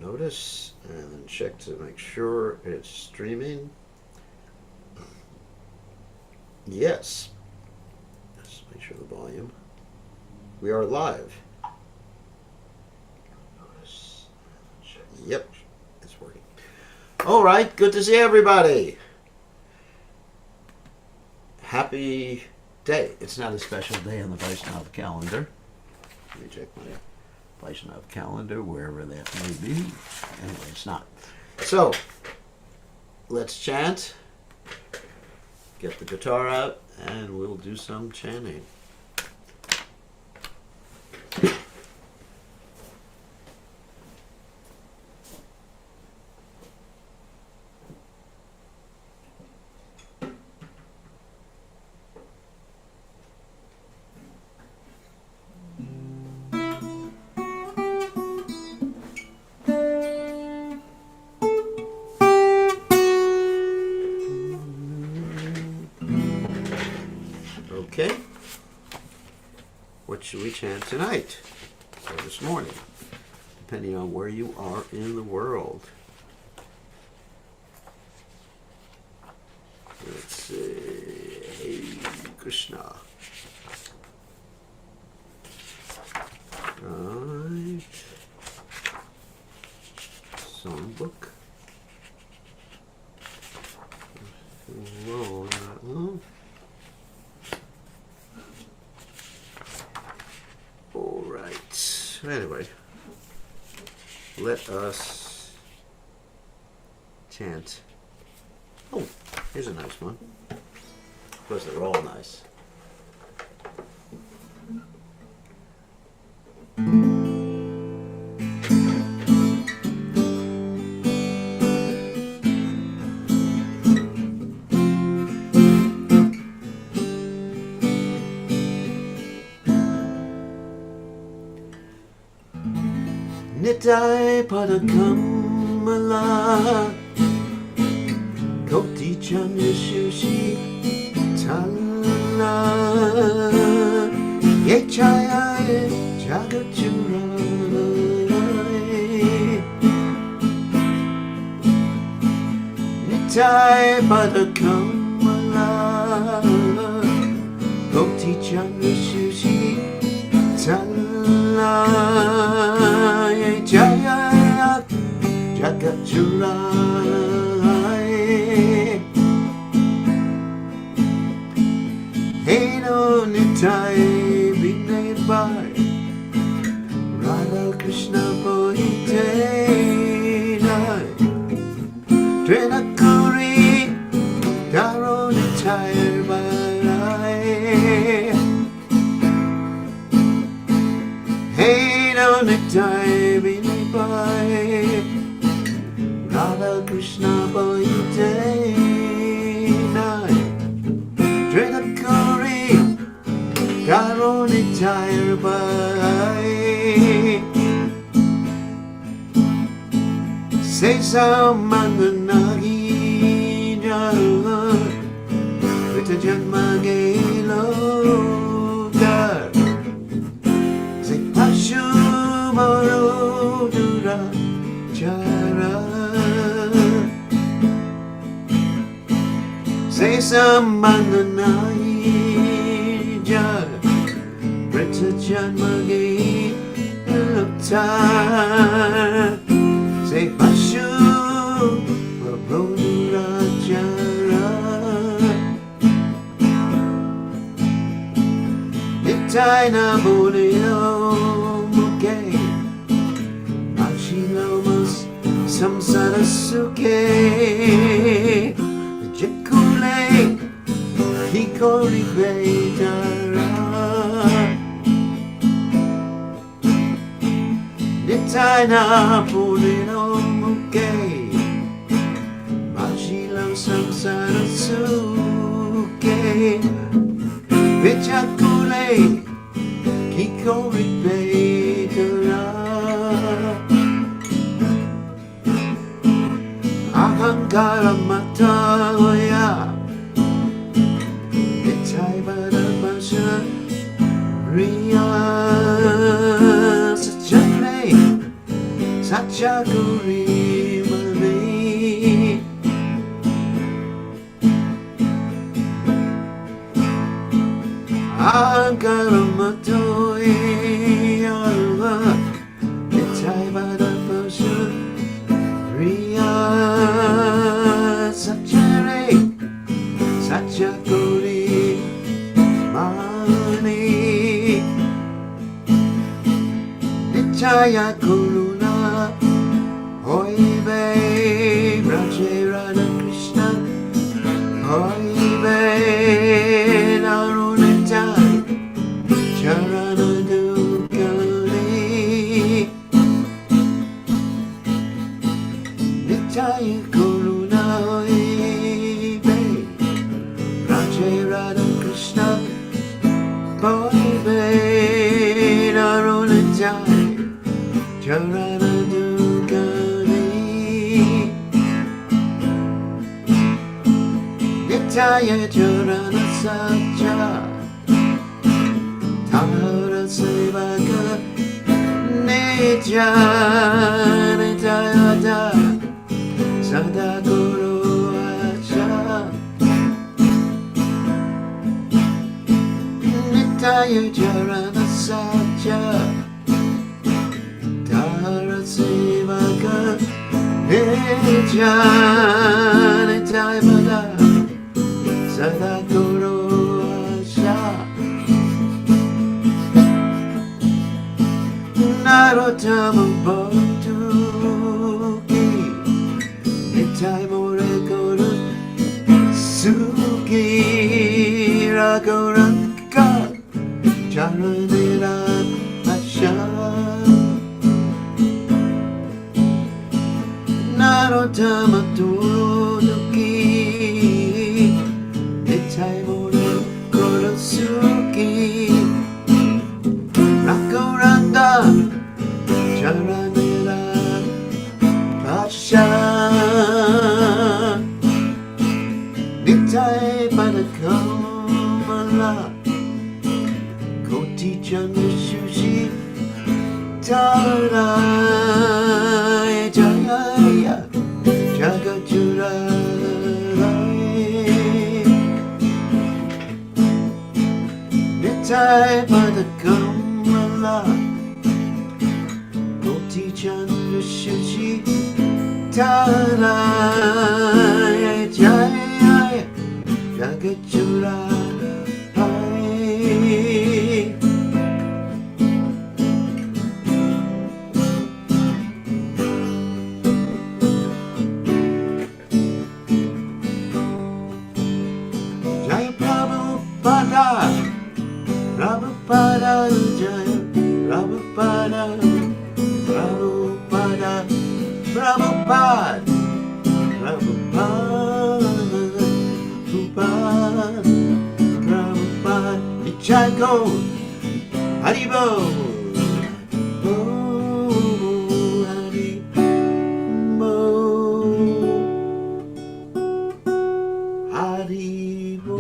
notice and then check to make sure it's streaming. Yes. Let's make sure the volume. We are live. Notice. Yep, it's working. All right, good to see everybody. Happy day. It's not a special day on the Vaishnav calendar. Let me check my Vaishnav calendar, wherever that may be. Anyway, it's not. So, let's chant. Get the guitar out, and we'll do some chanting. Okay, what should we chant tonight or this morning, depending on where you are in the world? Let's see, hey Krishna. Right, songbook. Low, not low. All right. Anyway, let us chant. Oh, here's a nice one. Of course, they're all nice. Nitai Padakamala Koti Chandashushi Tala Yechaya Jagachura Nitai Padakamala Koti Chandashushi Tala Jaya Jagachurai Heno Nitai Binay Bai Radha Krishna Bohite Trenakuri Daro Nitai Bai Heno Nitai Radha Krishna Bohite Nai Dredakari Karoni Tire Bai Say some Mandanagi Vita Janmagelo Dar Say Pashu Moro Dura Chara Say some Mandanai Jar Brita Janmagi Luktar Say Pashu Moro Chara Nitai na Boleo Muke Samsara Suke Jekule Hikori Vedara Nitaina Purino Muke Majilo Samsara Suke Vijakule Hikori Vedara Ahankara Mataya Nitai Badabasha Riya Sachane Chakuri Mami Ankaramatoe Alva Nitai Bada Pashu Riya Sachare Sachakuri Mani Nichaya Kuruna Hoibe Rajirana Krishna Hoibe Narunetai Charana Dukani Nitaya Kuruna Hoibe Rajirana Krishna Hoibe Narunetai Charana Dukani Nitaya Charana Satya Tara Sevaka Nitya Nitaya Da Sadaguru Acha Nitaya Charana Satya Tara Sevaka Nitya Nitaya Da Sadaguru Acha Narottama Bhaktuki Nitai Morekoru Suki Ragoraka Charanira Asha Narottama Turuki Nitai Morekoru Suki Rakoranda Charanira Pasha Nitai Padakamala Koti Chanda Shushi Tara Jaya Jagajura Nitai Padakamala Koti Chanda Shushi Tara Jaya Jagajura Jaya Prabhupada Prabhupada Jaya Prabhupada Prabhupada Prabhupada Prabhupada Prabhupada Nichako Haribo Haribo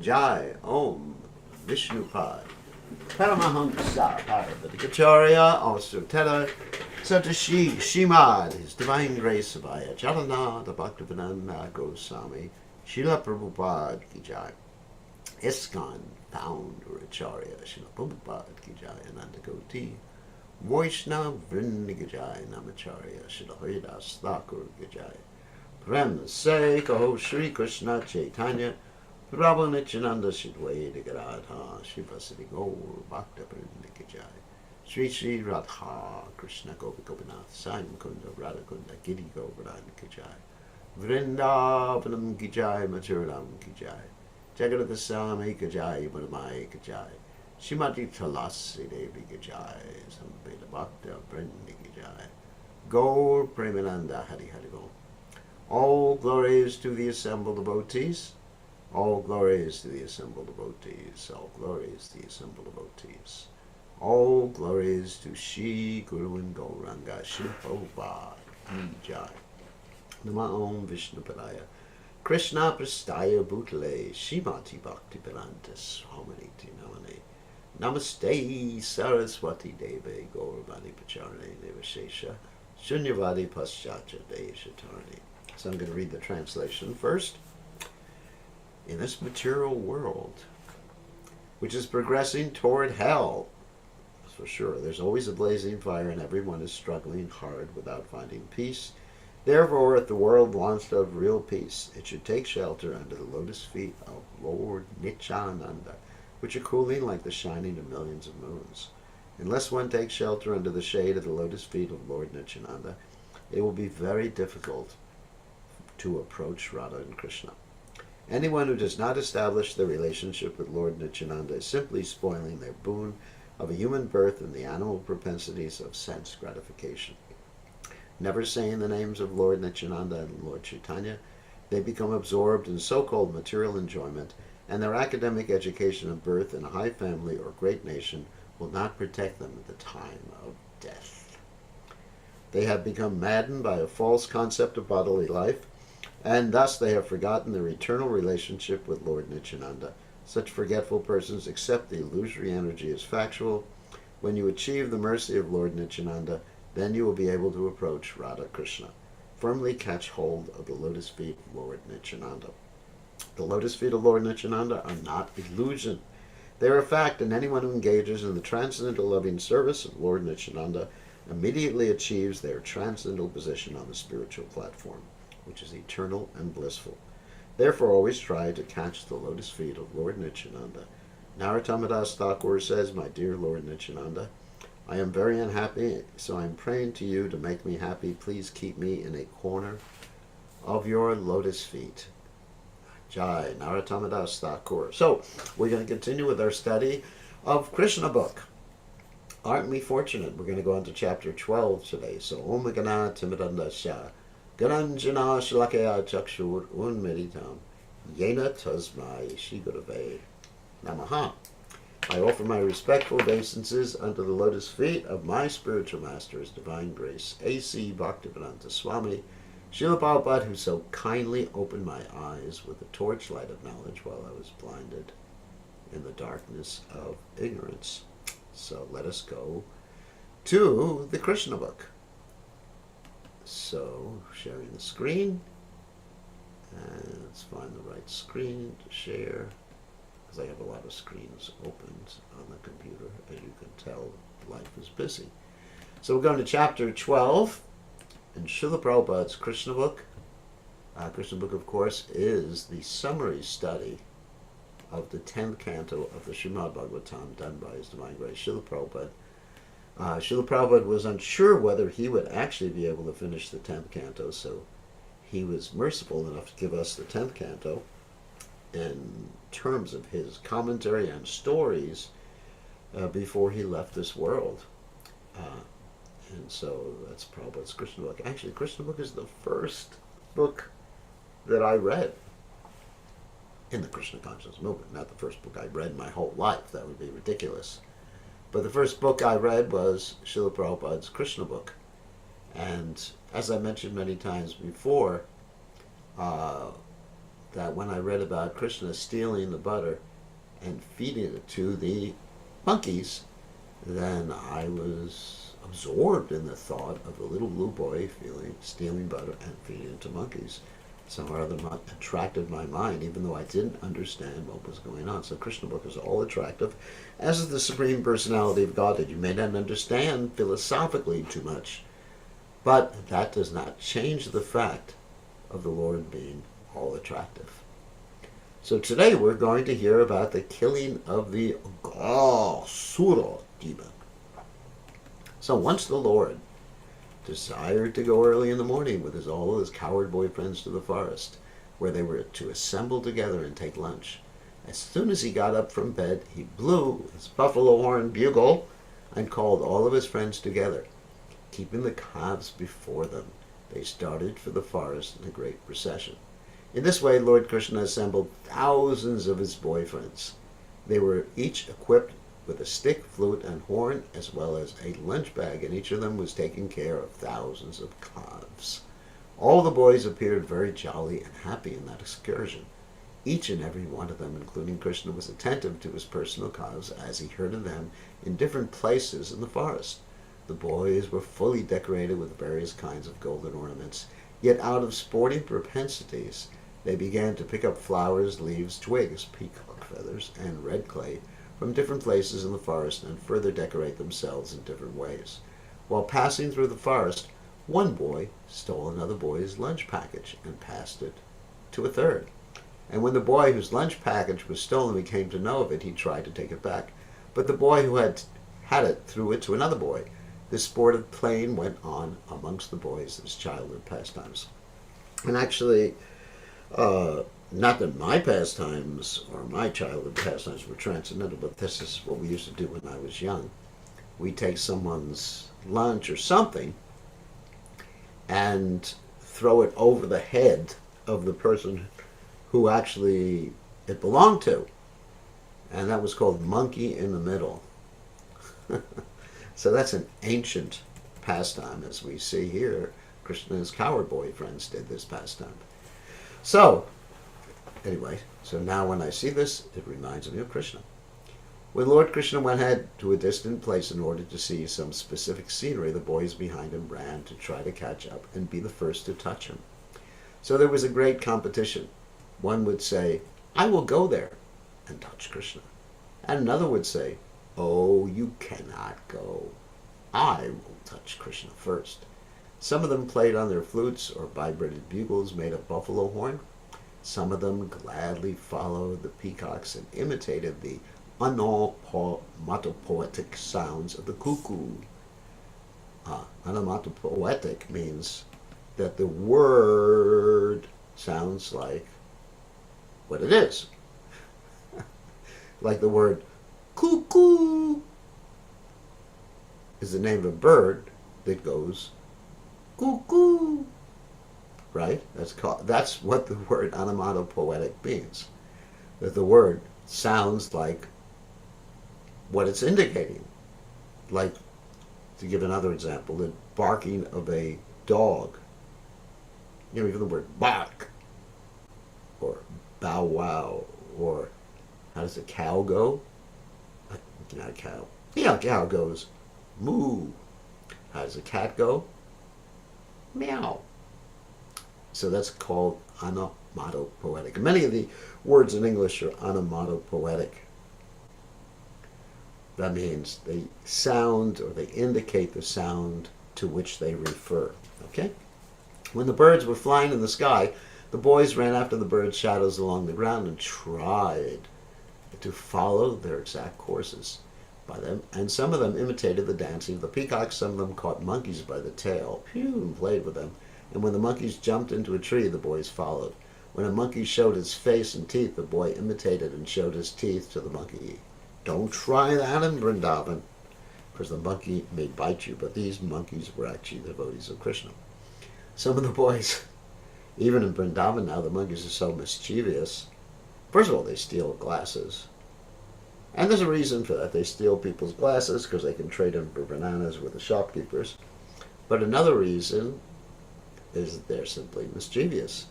Jai Om Vishnupad Paramahamsa Paravatikacharya also Tela Satashi Shimad His Divine Grace Abhaya Jalana the Bhaktivedanta Goswami Srila Prabhupada Ki Jai ISKCON Founder Acharya Srila Prabhupada Ki Jai Ananda Koti Vaishnava Vrinda Ki Jai Namacharya Srila Haridas Thakur Ki Jai Prem Se Kaho Shri Krishna Chaitanya Prabhu Nityananda Shidwaita Garadha Shivasati Gaur Bhakta Vrinda Ki Jai Sri Sri Radha Krishna Gopi Gopinath Sai Mukunda Radha Kunda Giri Govardhan Ki Jai Vrindavanam Ki Jai Mathuram Ki Jai Jagadata Sami Ki Jai Madhumai Ki Jai Shrimati Tulasi Devi Ki Jai Sambhita Bhakta Vrinda Ki Jai Gaur Premananda Hari Hari Bol. All glories to the assembled devotees. All glories to the assembled devotees. All glories to the assembled devotees. All glories to Shri Guru and Gauranga Shri Prabhupada Ki Jai. Nama Om Vishnupadaya Krishna Prastaya Bhutale Shrimati Bhakti Vedanta Swaminiti Namane Namaste Saraswati Deve Gauravani Pacharane Devashesha Shunyavadi Paschacha Deshatarani. So I'm going to read the translation first. In this material world, which is progressing toward hell, for sure, there's always a blazing fire and everyone is struggling hard without finding peace. Therefore, if the world wants to have real peace, it should take shelter under the lotus feet of Lord Nityananda, which are cooling like the shining of millions of moons. Unless one takes shelter under the shade of the lotus feet of Lord Nityananda, it will be very difficult to approach Radha and Krishna. Anyone who does not establish their relationship with Lord Nityananda is simply spoiling their boon of a human birth and the animal propensities of sense gratification. Never saying the names of Lord Nityananda and Lord Chaitanya, they become absorbed in so-called material enjoyment, and their academic education of birth in a high family or great nation will not protect them at the time of death. They have become maddened by a false concept of bodily life, and thus they have forgotten their eternal relationship with Lord Nityananda. Such forgetful persons accept the illusory energy as factual. When you achieve the mercy of Lord Nityananda, then you will be able to approach Radha Krishna. Firmly catch hold of the lotus feet of Lord Nityananda. The lotus feet of Lord Nityananda are not illusion. They are a fact, and anyone who engages in the transcendental loving service of Lord Nityananda immediately achieves their transcendental position on the spiritual platform, which is eternal and blissful. Therefore, always try to catch the lotus feet of Lord Nityananda. Narottam Das Thakur says, "My dear Lord Nityananda, I am very unhappy, so I am praying to you to make me happy. Please keep me in a corner of your lotus feet." Jai, Narottam Das Thakur. So, we're going to continue with our study of Krishna Book. Aren't we fortunate? We're going to go on to chapter 12 today. So, Om Gana Timidandasya Garanjana Shalakaya Chakshur Unmeritam Yena Tasmai Shigurave Namaha. I offer my respectful obeisances unto the lotus feet of my spiritual master, His Divine Grace, A.C. Bhaktivedanta Swami, Srila Prabhupada, who so kindly opened my eyes with the torchlight of knowledge while I was blinded in the darkness of ignorance. So let us go to the Krishna Book. So, sharing the screen, and let's find the right screen to share, because I have a lot of screens opened on the computer. As you can tell, life is busy. So we're going to chapter 12 in Srila Prabhupada's Krishna Book. Krishna Book, of course, is the summary study of the 10th canto of the Srimad Bhagavatam done by His Divine Grace, Srila Prabhupada. Srila Prabhupada was unsure whether he would actually be able to finish the 10th canto, so he was merciful enough to give us the 10th canto in terms of his commentary and stories before he left this world. And so that's Prabhupada's Krishna Book. Actually, Krishna Book is the first book that I read in the Krishna Consciousness Movement. Not the first book I read my whole life. That would be ridiculous. But the first book I read was Srila Prabhupada's Krishna Book. And as I mentioned many times before, that when I read about Krishna stealing the butter and feeding it to the monkeys, then I was absorbed in the thought of the little blue boy stealing butter and feeding it to monkeys. Somehow or other attracted my mind, even though I didn't understand what was going on. So Krishna Book is all attractive, as is the Supreme Personality of Godhead. You may not understand philosophically too much, but that does not change the fact of the Lord being all attractive. So today we're going to hear about the killing of the Asura demon. So once the Lord desired to go early in the morning with all of his coward boyfriends to the forest, where they were to assemble together and take lunch. As soon as he got up from bed, he blew his buffalo horn bugle and called all of his friends together. Keeping the calves before them, they started for the forest in a great procession. In this way, Lord Krishna assembled thousands of his boyfriends. They were each equipped with a stick, flute, and horn, as well as a lunch bag, and each of them was taking care of thousands of calves. All the boys appeared very jolly and happy in that excursion. Each and every one of them, including Krishna, was attentive to his personal cause as he herded them in different places in the forest. The boys were fully decorated with various kinds of golden ornaments, yet out of sporting propensities they began to pick up flowers, leaves, twigs, peacock feathers, and red clay from different places in the forest and further decorate themselves in different ways. While passing through the forest, one boy stole another boy's lunch package and passed it to a third. And when the boy whose lunch package was stolen came to know of it, he tried to take it back. But the boy who had it threw it to another boy. This sportive playing went on amongst the boys as childhood pastimes. And actually, not that my pastimes or my childhood pastimes were transcendental, but this is what we used to do when I was young. We'd take someone's lunch or something and throw it over the head of the person who actually it belonged to. And that was called monkey in the middle. So that's an ancient pastime, as we see here. Krishna's coward boyfriends did this pastime. So, anyway, so now when I see this, it reminds me of Krishna. When Lord Krishna went ahead to a distant place in order to see some specific scenery, the boys behind him ran to try to catch up and be the first to touch him. So there was a great competition. One would say, "I will go there and touch Krishna." And another would say, "Oh, you cannot go. I will touch Krishna first." Some of them played on their flutes or vibrated bugles made of buffalo horn. Some of them gladly followed the peacocks and imitated the onomatopoetic sounds of the cuckoo. Onomatopoetic means that the word sounds like what it is. Like the word cuckoo is the name of a bird that goes cuckoo, right? That's what the word onomatopoetic means. That the word sounds like what it's indicating. Like, to give another example, the barking of a dog. You know, even the word bark, or bow wow, or how does a cow go? Not a cow. Yeah, a cow goes moo. How does a cat go? Meow. So that's called onomatopoetic. Many of the words in English are onomatopoetic. That means they sound or they indicate the sound to which they refer. Okay? When the birds were flying in the sky, the boys ran after the birds' shadows along the ground and tried to follow their exact courses by them. And some of them imitated the dancing of the peacocks. Some of them caught monkeys by the tail, and played with them. And when the monkeys jumped into a tree, the boys followed. When a monkey showed his face and teeth, the boy imitated and showed his teeth to the monkey. Don't try that in Vrindavan, because the monkey may bite you, but these monkeys were actually devotees of Krishna. Some of the boys, even in Vrindavan now, the monkeys are so mischievous. First of all, they steal glasses. And there's a reason for that. They steal people's glasses because they can trade them for bananas with the shopkeepers. But another reason is that they're simply mischievous.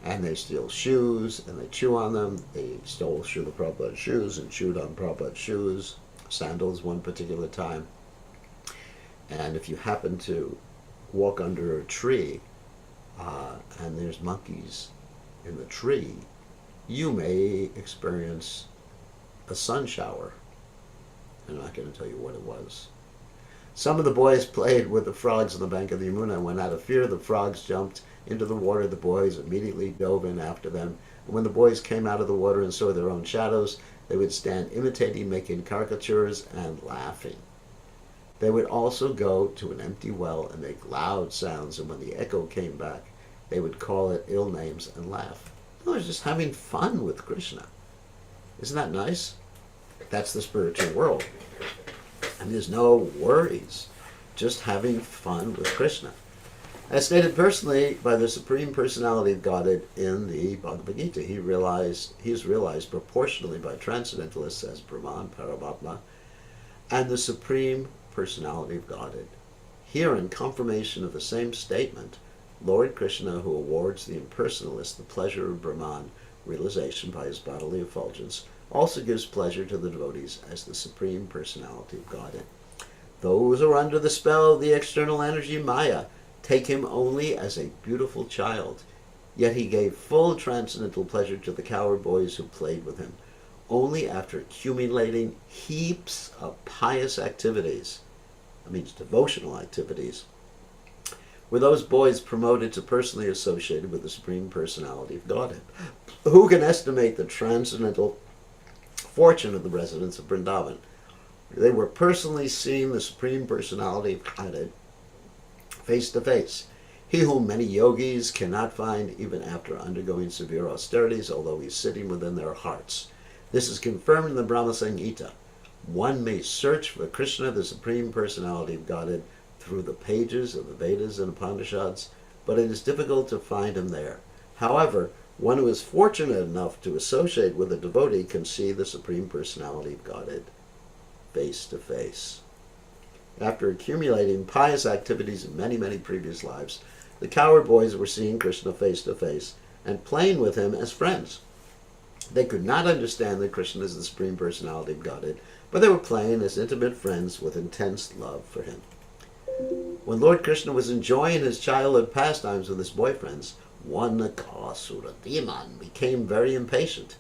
And they steal shoes, and they chew on them. They stole Srila Prabhupada's shoes and chewed on Prabhupada's shoes, sandals one particular time. And if you happen to walk under a tree and there's monkeys in the tree, you may experience a sun shower. I'm not going to tell you what it was. Some of the boys played with the frogs on the bank of the Yamuna, and when out of fear the frogs jumped into the water, the boys immediately dove in after them. And when the boys came out of the water and saw their own shadows, they would stand imitating, making caricatures, and laughing. They would also go to an empty well and make loud sounds, and when the echo came back, they would call it ill names and laugh. They were just having fun with Krishna. Isn't that nice? That's the spiritual world. I mean, there's no worries. Just having fun with Krishna. As stated personally by the Supreme Personality of Godhead in the Bhagavad Gita, he is realized proportionally by transcendentalists as Brahman, Paramatma, and the Supreme Personality of Godhead. Here, in confirmation of the same statement, Lord Krishna, who awards the impersonalist the pleasure of Brahman, realization by his bodily effulgence, also gives pleasure to the devotees as the Supreme Personality of Godhead. Those who are under the spell of the external energy Maya take him only as a beautiful child. Yet he gave full transcendental pleasure to the cowherd boys who played with him. Only after accumulating heaps of pious activities, that means devotional activities, were those boys promoted to personally associated with the Supreme Personality of Godhead. Who can estimate the transcendental fortune of the residents of Vrindavan? They were personally seeing the Supreme Personality of Godhead face to face. He whom many yogis cannot find even after undergoing severe austerities, although he is sitting within their hearts. This is confirmed in the Brahma Samhita. One may search for Krishna, the Supreme Personality of Godhead, through the pages of the Vedas and Upanishads, but it is difficult to find him there. However, one who is fortunate enough to associate with a devotee can see the Supreme Personality of Godhead face to face. After accumulating pious activities in many, many previous lives, the cowherd boys were seeing Krishna face to face and playing with him as friends. They could not understand that Krishna is the Supreme Personality of Godhead, but they were playing as intimate friends with intense love for him. When Lord Krishna was enjoying his childhood pastimes with his boyfriends, one Akasura demon became very impatient.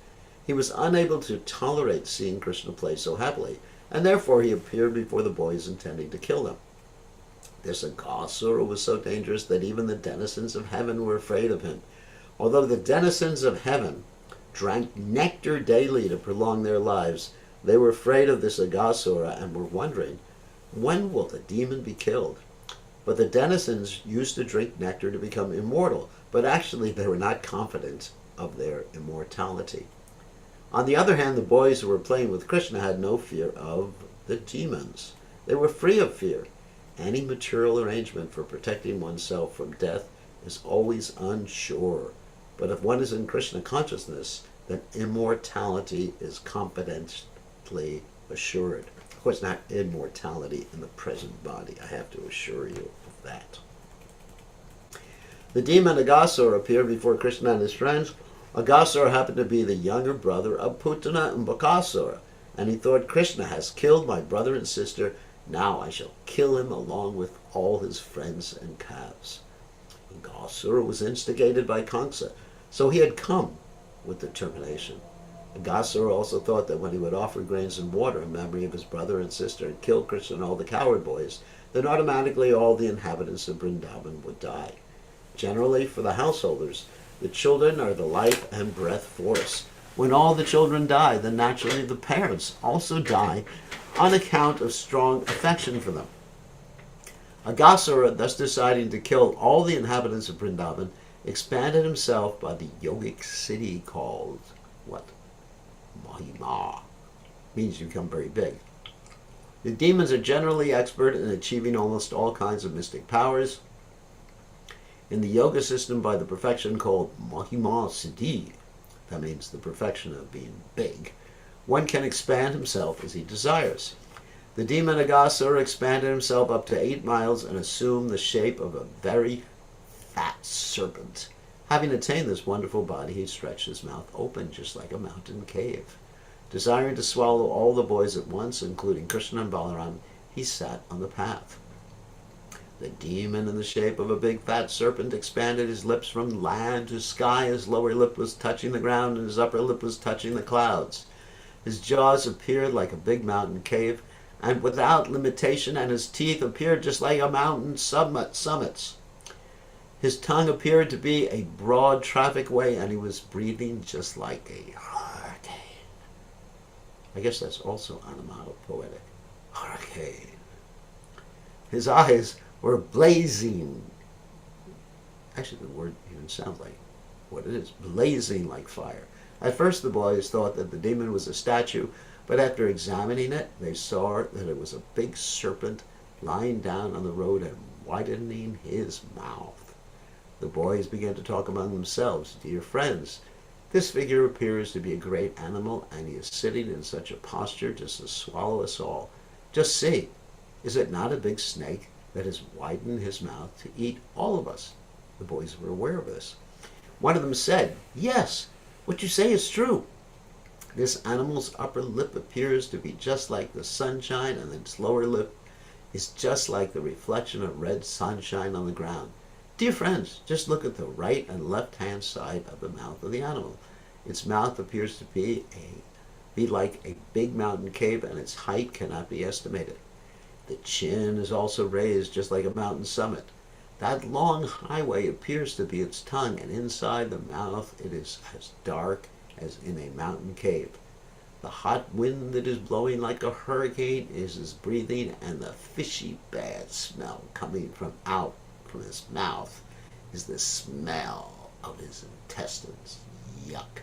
He was unable to tolerate seeing Krishna play so happily, and therefore he appeared before the boys intending to kill them. This Akasura was so dangerous that even the denizens of heaven were afraid of him. Although the denizens of heaven drank nectar daily to prolong their lives, they were afraid of this Agasura and were wondering, when will the demon be killed? But the denizens used to drink nectar to become immortal, but actually they were not confident of their immortality. On the other hand, the boys who were playing with Krishna had no fear of the demons. They were free of fear. Any material arrangement for protecting oneself from death is always unsure. But if one is in Krishna consciousness, then immortality is confidently assured. Of course, not immortality in the present body. I have to assure you of that. The demon Agasura appeared before Krishna and his friends. Agasura happened to be the younger brother of Putana and Bakasura, and he thought, Krishna has killed my brother and sister. Now I shall kill him along with all his friends and calves. Agasura was instigated by Kamsa, so he had come with determination. Agasura also thought that when he would offer grains and water in memory of his brother and sister and kill Krishna and all the cowherd boys, then automatically all the inhabitants of Vrindavan would die. Generally, for the householders, the children are the life and breath force. When all the children die, then naturally the parents also die on account of strong affection for them. Agasura, thus deciding to kill all the inhabitants of Vrindavan, expanded himself by the yogic city called, what? Mahima. Means you become very big. The demons are generally expert in achieving almost all kinds of mystic powers. In the yoga system by the perfection called Mahima Siddhi, that means the perfection of being big, one can expand himself as he desires. The demon Agasura expanded himself up to 8 miles and assumed the shape of a very fat serpent. Having attained this wonderful body, he stretched his mouth open just like a mountain cave. Desiring to swallow all the boys at once, including Krishna and Balaram, he sat on the path. The demon in the shape of a big fat serpent expanded his lips from land to sky. His lower lip was touching the ground and his upper lip was touching the clouds. His jaws appeared like a big mountain cave and without limitation, and his teeth appeared just like a mountain summits. His tongue appeared to be a broad traffic way, and he was breathing just like a hurricane. I guess that's also onomatopoetic. Hurricane. His eyes were blazing. Actually, the word even sounds like what it is, blazing like fire. At first, the boys thought that the demon was a statue, but after examining it, they saw that it was a big serpent lying down on the road and widening his mouth. The boys began to talk among themselves. Dear friends, this figure appears to be a great animal, and he is sitting in such a posture just to swallow us all. Just see, is it not a big snake that has widened his mouth to eat all of us? The boys were aware of this. One of them said, yes, What you say is true. This animal's upper lip appears to be just like the sunshine, and its lower lip is just like the reflection of red sunshine on the ground. Dear friends, just look at the right and left-hand side of the mouth of the animal. Its mouth appears to be like a big mountain cave, and its height cannot be estimated. The chin is also raised just like a mountain summit. That long highway appears to be its tongue, and inside the mouth it is as dark as in a mountain cave. The hot wind that is blowing like a hurricane is his breathing, and the fishy bad smell coming from his mouth is the smell of his intestines. Yuck.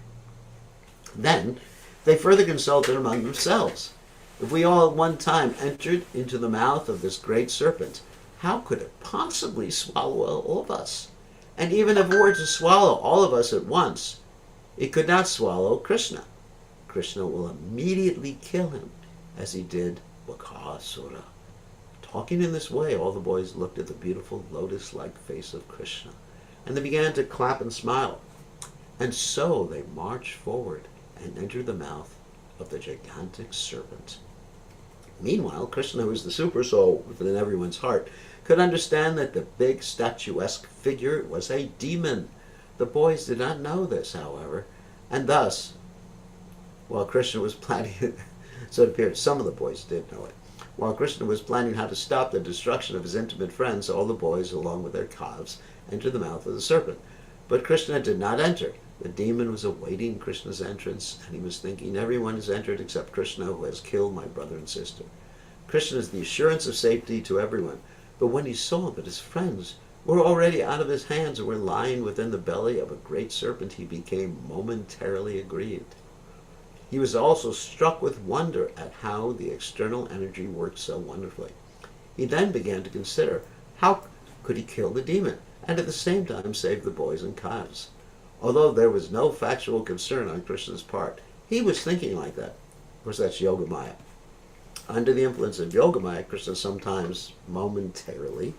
Then they further consulted among themselves. If we all at one time entered into the mouth of this great serpent, how could it possibly swallow all of us? And even if it were to swallow all of us at once, it could not swallow Krishna. Krishna will immediately kill him, as he did Bakasura. Talking in this way, all the boys looked at the beautiful lotus-like face of Krishna, and they began to clap and smile. And so they marched forward and entered the mouth of the gigantic serpent. Meanwhile, Krishna, who is the super soul within everyone's heart, could understand that the big statuesque figure was a demon. The boys did not know this, however, and thus, while Krishna was planning, so it appeared some of the boys did know it. While Krishna was planning how to stop the destruction of his intimate friends, all the boys, along with their calves, entered the mouth of the serpent. But Krishna did not enter. The demon was awaiting Krishna's entrance, and he was thinking, everyone has entered except Krishna, who has killed my brother and sister. Krishna is the assurance of safety to everyone. But when he saw that his friends were already out of his hands and were lying within the belly of a great serpent, he became momentarily aggrieved. He was also struck with wonder at how the external energy worked so wonderfully. He then began to consider how could he kill the demon and at the same time save the boys and calves. Although there was no factual concern on Krishna's part, he was thinking like that. Of course, that's Yogamaya. Under the influence of Yogamaya, Krishna sometimes momentarily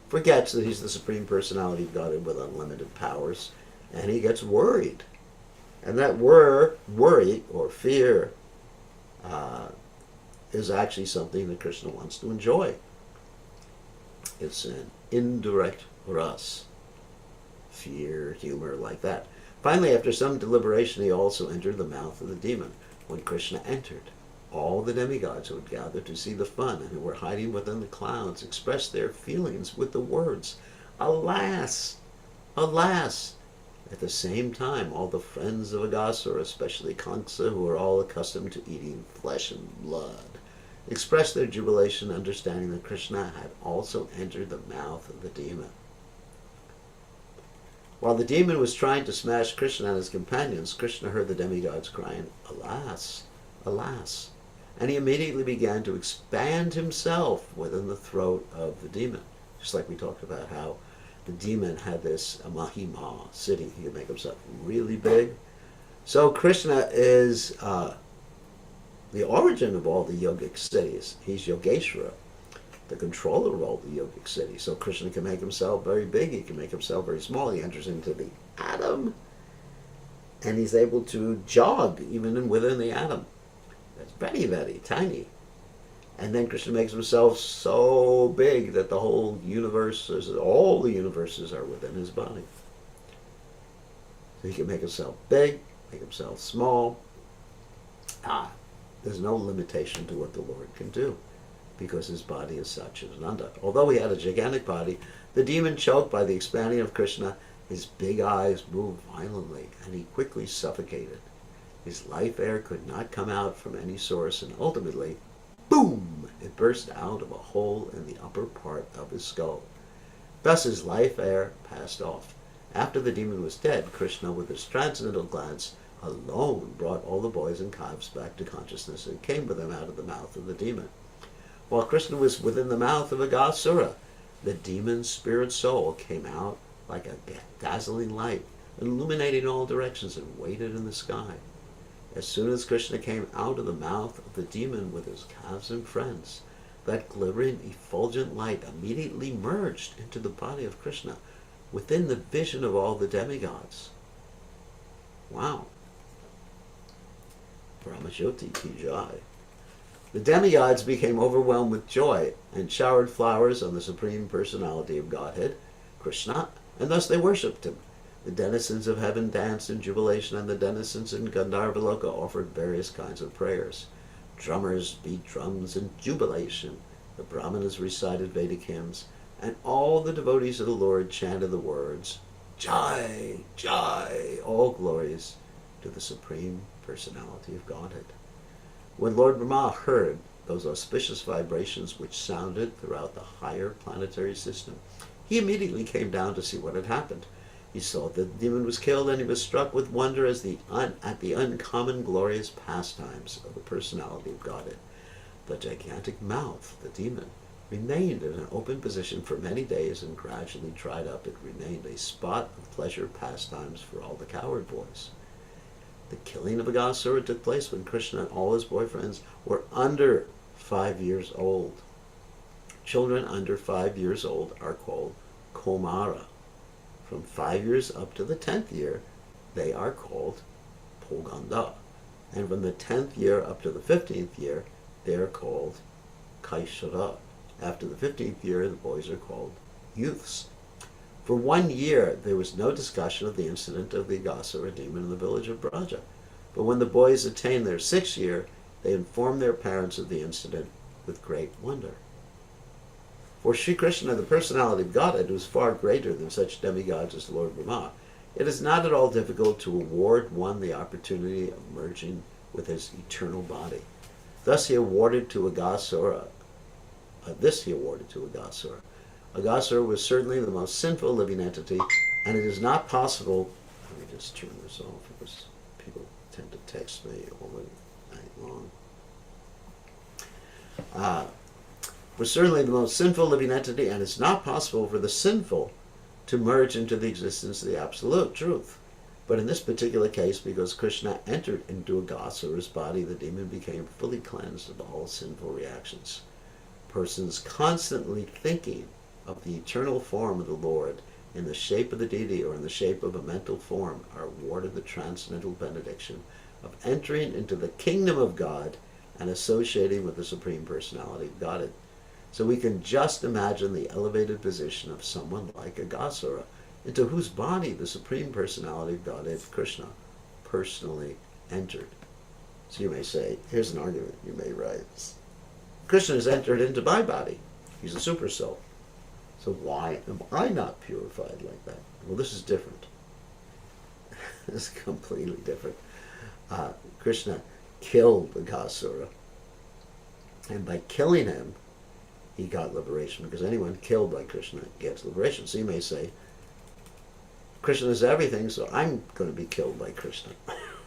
forgets that he's the Supreme Personality of Godhead with unlimited powers, and he gets worried. And that worry or fear is actually something that Krishna wants to enjoy. It's an indirect ras. Fear, humor, like that. Finally, after some deliberation, he also entered the mouth of the demon. When Krishna entered, all the demigods who had gathered to see the fun and who were hiding within the clouds expressed their feelings with the words, "Alas! Alas!" At the same time, all the friends of Aghasura, especially Kamsa, who were all accustomed to eating flesh and blood, expressed their jubilation, understanding that Krishna had also entered the mouth of the demon. While the demon was trying to smash Krishna and his companions, Krishna heard the demigods crying, "Alas! Alas!" And he immediately began to expand himself within the throat of the demon. Just like we talked about how the demon had this mahima sitting. He could make himself really big. So Krishna is the origin of all the yogic cities. He's Yogeshwara, the controller of all the yogic cities. So Krishna can make himself very big. He can make himself very small. He enters into the atom, and he's able to jog even within the atom. That's very, very tiny. And then Krishna makes himself so big that the whole universe, all the universes are within his body. So he can make himself big, make himself small. There's no limitation to what the Lord can do because his body is Satchidananda. Although he had a gigantic body, the demon, choked by the expanding of Krishna, his big eyes moved violently and he quickly suffocated. His life air could not come out from any source, and ultimately, boom, it burst out of a hole in the upper part of his skull. Thus his life air passed off. After the demon was dead, Krishna, with his transcendental glance, alone brought all the boys and calves back to consciousness and came with them out of the mouth of the demon. While Krishna was within the mouth of Aghasura, the demon's spirit soul came out like a dazzling light, illuminating all directions, and waited in the sky. As soon as Krishna came out of the mouth of the demon with his calves and friends, that glittering, effulgent light immediately merged into the body of Krishna within the vision of all the demigods. Wow. Brahmajyoti ki jai. The demigods became overwhelmed with joy and showered flowers on the Supreme Personality of Godhead, Krishna, and thus they worshipped him. The denizens of heaven danced in jubilation, and the denizens in Gandharvaloka offered various kinds of prayers. Drummers beat drums in jubilation. The Brahmanas recited Vedic hymns, and all the devotees of the Lord chanted the words, Jai, Jai, all glories to the Supreme Personality of Godhead. When Lord Brahma heard those auspicious vibrations which sounded throughout the higher planetary system, he immediately came down to see what had happened. He saw that the demon was killed, and he was struck with wonder at the uncommon glorious pastimes of the personality of Godhead. The gigantic mouth, the demon, remained in an open position for many days, and gradually dried up. It remained a spot of pleasure pastimes for all the coward boys. The killing of Aghasura took place when Krishna and all his boyfriends were under 5 years old. Children under 5 years old are called Komara. From 5 years up to the 10th year, they are called Poganda. And from the 10th year up to the 15th year, they are called Kaishara. After the 15th year, the boys are called youths. For 1 year, there was no discussion of the incident of the Aghasura demon in the village of Braja. But when the boys attained their 6th year, they informed their parents of the incident with great wonder. For Sri Krishna, the personality of Godhead, was far greater than such demigods as Lord Brahma. It is not at all difficult to award one the opportunity of merging with his eternal body. Thus he awarded to Aghasura. Aghasura was certainly the most sinful living entity, and it is not possible. Let me just turn this off because people tend to text me all the night long. Was certainly the most sinful living entity, and it's not possible for the sinful to merge into the existence of the absolute truth. But in this particular case, because Krishna entered into Aghasura's body, the demon became fully cleansed of all sinful reactions. Persons constantly thinking of the eternal form of the Lord in the shape of the deity or in the shape of a mental form are awarded the transcendental benediction of entering into the kingdom of God and associating with the Supreme Personality of Godhead. So we can just imagine the elevated position of someone like Aghasura, into whose body the Supreme Personality of Godhead, Krishna, personally entered. So you may say, here's an argument you may raise. Krishna has entered into my body. He's a super soul. So why am I not purified like that? Well, this is different. This is completely different. Krishna killed Aghasura, and by killing him, he got liberation, because anyone killed by Krishna gets liberation. So you may say, Krishna is everything, so I'm going to be killed by Krishna.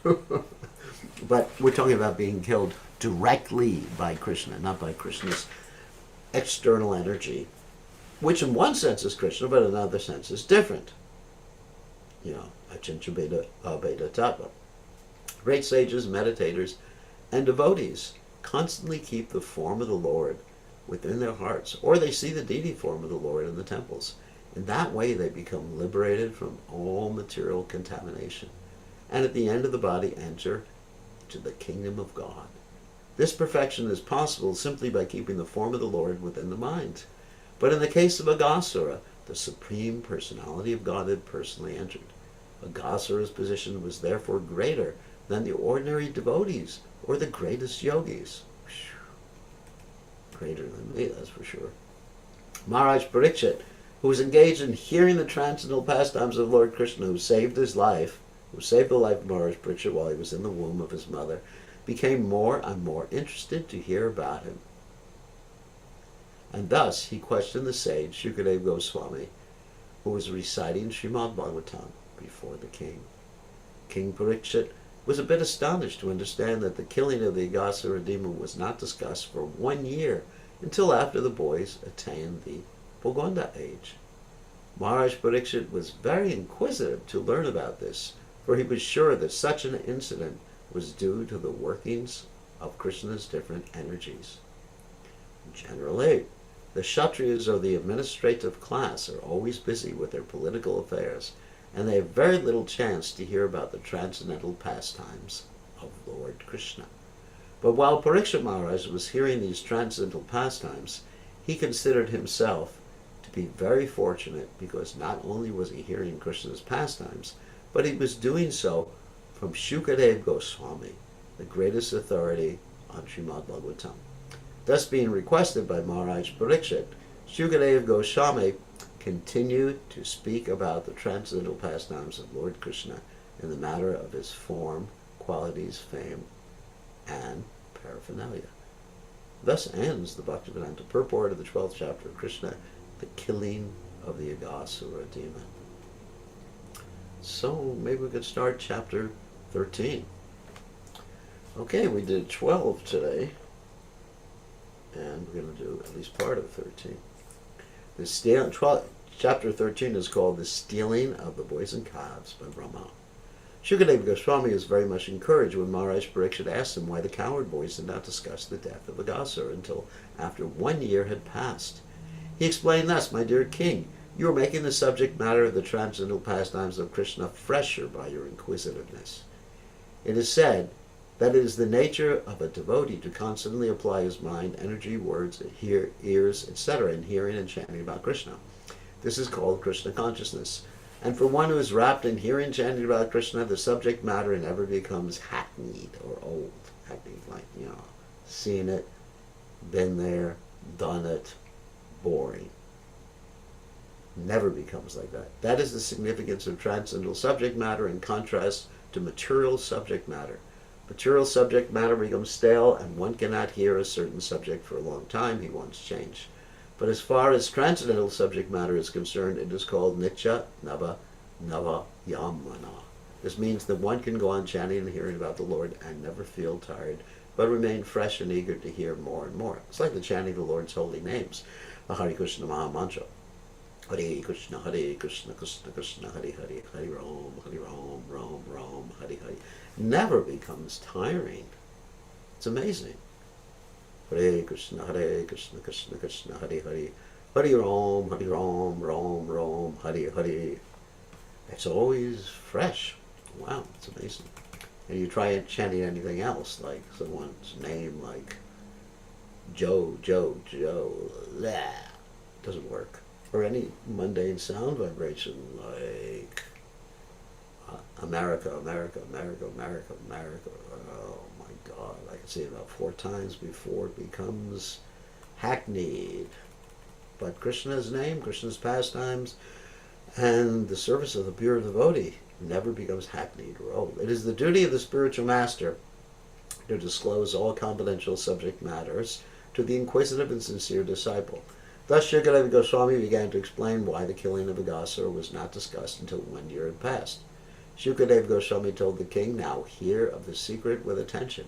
But we're talking about being killed directly by Krishna, not by Krishna's external energy, which in one sense is Krishna, but in another sense is different. Achincha Beda Tapa. Great sages, meditators, and devotees constantly keep the form of the Lord within their hearts, or they see the deity form of the Lord in the temples. In that way they become liberated from all material contamination, and at the end of the body enter to the kingdom of God. This perfection is possible simply by keeping the form of the Lord within the mind. But in the case of Aghasura, the Supreme Personality of Godhead personally entered. Aghasura's position was therefore greater than the ordinary devotees or the greatest yogis. Greater than me, that's for sure. Maharaj Parikshit, who was engaged in hearing the transcendental pastimes of Lord Krishna, who saved the life of Maharaj Parikshit while he was in the womb of his mother, became more and more interested to hear about him. And thus he questioned the sage bkg Goswami, who was reciting Srimad Bhagavatam before the king. King Parikshit was a bit astonished to understand that the killing of the Aghasura demon was not discussed for 1 year until after the boys attained the Poganda age. Maharaj Parikshit was very inquisitive to learn about this, for he was sure that such an incident was due to the workings of Krishna's different energies. Generally, the Kshatriyas of the administrative class are always busy with their political affairs, and they have very little chance to hear about the transcendental pastimes of Lord Krishna. But while Parikshit Maharaj was hearing these transcendental pastimes, he considered himself to be very fortunate because not only was he hearing Krishna's pastimes, but he was doing so from Shukadeva Goswami, the greatest authority on Srimad Bhagavatam. Thus being requested by Maharaj Parikshit, Shukadeva Goswami continued to speak about the transcendental pastimes of Lord Krishna in the matter of his form, qualities, fame, and paraphernalia. Thus ends the Bhaktivedanta purport of the 12th chapter of Krishna, the killing of the Aghasura demon. So maybe we could start chapter 13. Okay, we did 12 today, and we're going to do at least part of 13. Chapter 13 is called The Stealing of the Boys and Calves by Brahma. Shukadeva Goswami is very much encouraged when Maharaj Parikshit asked him why the coward boys did not discuss the death of Aghasura until after 1 year had passed. He explained thus, "My dear king, you are making the subject matter of the transcendental pastimes of Krishna fresher by your inquisitiveness. It is said that it is the nature of a devotee to constantly apply his mind, energy, words, ears, etc. in hearing and chanting about Krishna. This is called Krishna consciousness. And for one who is wrapped in hearing chanting about Krishna, the subject matter never becomes hackneyed or old. Hackneyed, like, seen it, been there, done it, boring. Never becomes like that. That is the significance of transcendental subject matter in contrast to material subject matter. Material subject matter becomes stale, and one cannot hear a certain subject for a long time. He wants change. But as far as transcendental subject matter is concerned, it is called Nitya Nava Nava Yamana. This means that one can go on chanting and hearing about the Lord and never feel tired, but remain fresh and eager to hear more and more. It's like the chanting the Lord's holy names, the Hare Krishna Maha Mantra. Hare Krishna, Krishna Krishna, Hare Hare, Hare Ram, Ram, Ram, Hare Hare. Never becomes tiring. It's amazing. Hare Krishna, Krishna Krishna, Hare Hare, Hare Ram, Ram, Hare Hare. It's always fresh. Wow, it's amazing. And you try chanting anything else, like someone's name, like Joe, blah, doesn't work. Or any mundane sound vibration, like America. Oh my God, I can say it about 4 times before it becomes hackneyed. But Krishna's name, Krishna's pastimes, and the service of the pure devotee never becomes hackneyed or old. It is the duty of the spiritual master to disclose all confidential subject matters to the inquisitive and sincere disciple. Thus Shukadeva Goswami began to explain why the killing of Aghasura was not discussed until 1 year had passed. Shukadeva Goswami told the king, "Now hear of the secret with attention.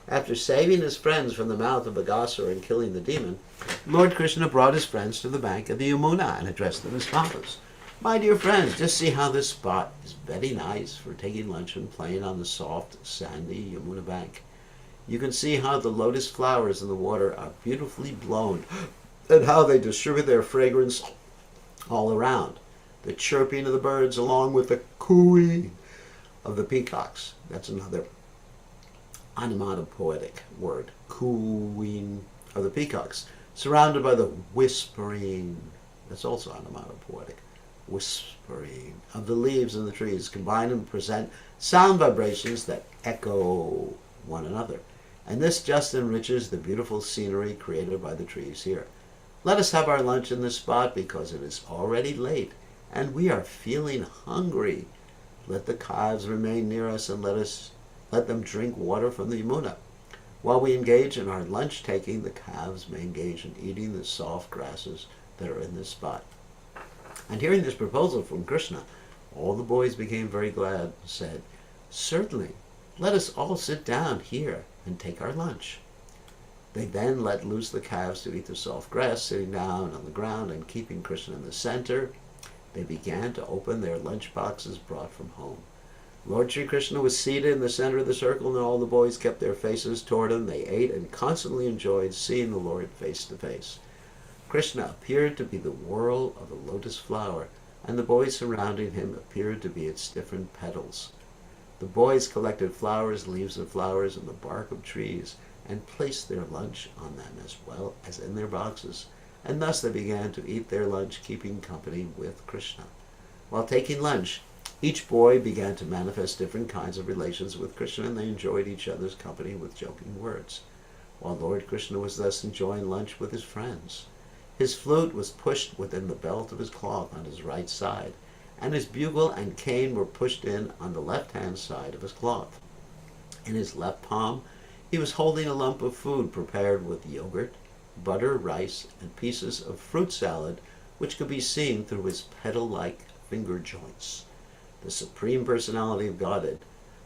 After saving his friends from the mouth of Aghasura and killing the demon, Lord Krishna brought his friends to the bank of the Yamuna and addressed them as follows. My dear friends, just see how this spot is very nice for taking lunch and playing on the soft, sandy Yamuna bank. You can see how the lotus flowers in the water are beautifully blown and how they distribute their fragrance all around. The chirping of the birds along with the cooing of the peacocks." That's another onomatopoetic word. Cooing of the peacocks. Surrounded by the whispering, that's also onomatopoetic, whispering of the leaves in the trees, combine and present sound vibrations that echo one another. And this just enriches the beautiful scenery created by the trees here. Let us have our lunch in this spot because it is already late and we are feeling hungry. Let the calves remain near us and let them drink water from the Yamuna. While we engage in our lunch taking, the calves may engage in eating the soft grasses that are in this spot. And hearing this proposal from Krishna, all the boys became very glad and said, "Certainly, let us all sit down here and take our lunch." They then let loose the calves to eat the soft grass, sitting down on the ground and keeping Krishna in the center. They began to open their lunch boxes brought from home. Lord Sri Krishna was seated in the center of the circle, and all the boys kept their faces toward him. They ate and constantly enjoyed seeing the Lord face to face. Krishna appeared to be the whorl of a lotus flower, and the boys surrounding him appeared to be its different petals. The boys collected flowers, leaves of flowers, and the bark of trees, and placed their lunch on them as well as in their boxes, and thus they began to eat their lunch, keeping company with Krishna. While taking lunch, each boy began to manifest different kinds of relations with Krishna, and they enjoyed each other's company with joking words. While Lord Krishna was thus enjoying lunch with his friends, his flute was pushed within the belt of his cloth on his right side, and his bugle and cane were pushed in on the left-hand side of his cloth. In his left palm, he was holding a lump of food prepared with yogurt, butter, rice, and pieces of fruit salad, which could be seen through his petal-like finger joints. The Supreme Personality of Godhead,